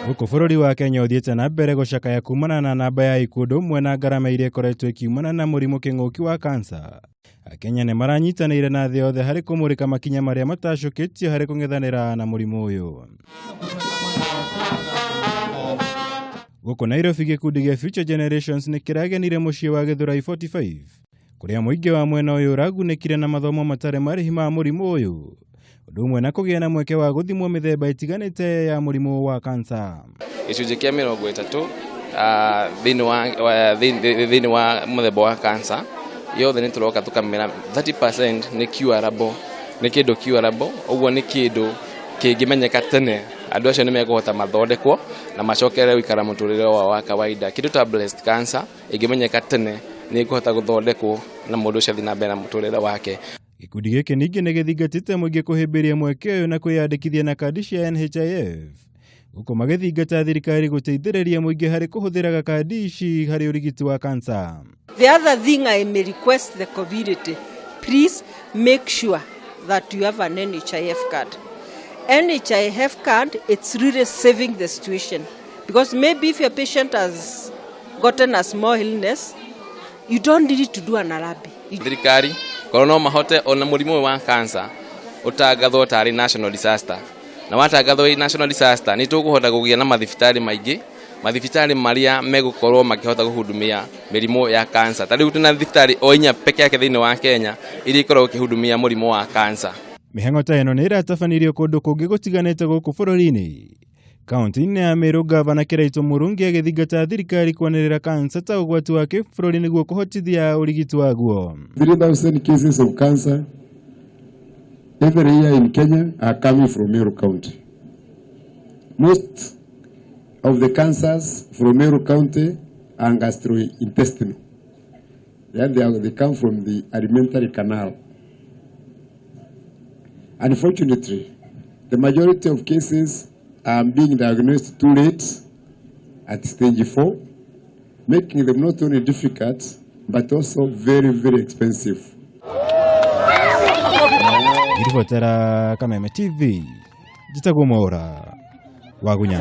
Guku bururi wa Kenya uthiete na mbere gucakaya kumana na namba ya ikundi umwe na ngarama iria ikoretwo ikiumana na murimu king'uki wa kansa. Akenya ni maranyitanĩire na thĩ yothe harĩ kũmũrĩka makinya marĩa matacũkĩtio harĩ kũng'ethanĩra na mũrimũ ũyũ. Guku Nairobi gĩkundi gĩa Future Generations nĩ kĩragenire mũciĩ wa Githurai 45 kũrĩa mũingĩ wa mwena ũyũ ũragunĩkire na mathomo matarĩ marĩhi ma mũrimũ ũyũ, ũndũ ũmwe na kũgĩa na mweke wa gũthimwo mĩthemba ĩtiganĩte ya mũrimũ wa kansa. Gĩcunjĩ kĩa 30 thĩinĩ wa mũthemba wa kansa yothe nĩ tũroka tũkamera 30% nĩ curable, nĩ kĩndũ curable, ũguo nĩ kĩndũ kĩngĩmenyeka tene, andũ acio nĩ mekũhota mathondekwo na macokere gũikara mũtũrĩre wao wa kawaida. Kĩndũ ta breast cancer ĩngĩmenyeka tene nĩ ĩkũhota gũthondekwo na mũndũ ũcio athiĩ na mbere na mũtũrĩre wake. Gĩkundi gĩkĩ ningĩ nĩ gĩthingatĩte mũingĩ kũhĩmbĩria mweke ũyũ na kwĩyandĩkithia na kadi cia NHIF, gũkũ magĩthingata thirikari gũteithĩrĩria mũingĩ harĩ kũhũthĩra kadi ici harĩ ũrigiti wa kansa. The other thing I may request the community, please make sure that you have an NHIF card. NHIF card, it's really saving the situation. Because maybe if your patient has gotten a small illness, you don't need to do an arabi. Thirikari, korwo no mahote ona mũrimũ wa kansa ũtangathwo tarĩ national disaster. Na watangathwo national disaster, nĩ tũkũhota kũgĩa na mathibitarĩ maingĩ, mathibitarĩ marĩa megũkorwo makĩhota kũhudumia mĩrimũ ya kansa. Tarĩu tuna thibitarĩ o inya peke yake thĩinĩ wa Kenya iria ikoragwo ikĩhudumia mũrimũ wa kansa. Mĩhang'o ta ĩno nĩ ĩratabanirio kũndũ kũngĩ gũtiganĩte gũkũ bũrũri-inĩ. Kaunti-inĩ ya Meru, Gavana Kĩraitũ Mũrungi agĩthingata thirikari kwanĩrĩra kansa ta ũgwati wa kĩbũrũri nĩguo kũhotithia ũrigiti waguo. 3,000 cases of cancer every year in Kenya are coming from Meru County. Most of the cancers from Meru County are gastrointestinal. They come from the alimentary canal. Unfortunately, the majority of cases are being diagnosed too late at stage 4, making them not only difficult but also very, very expensive. Iribotera Kameme TV, Jitagwo Mwaura, Wagunya.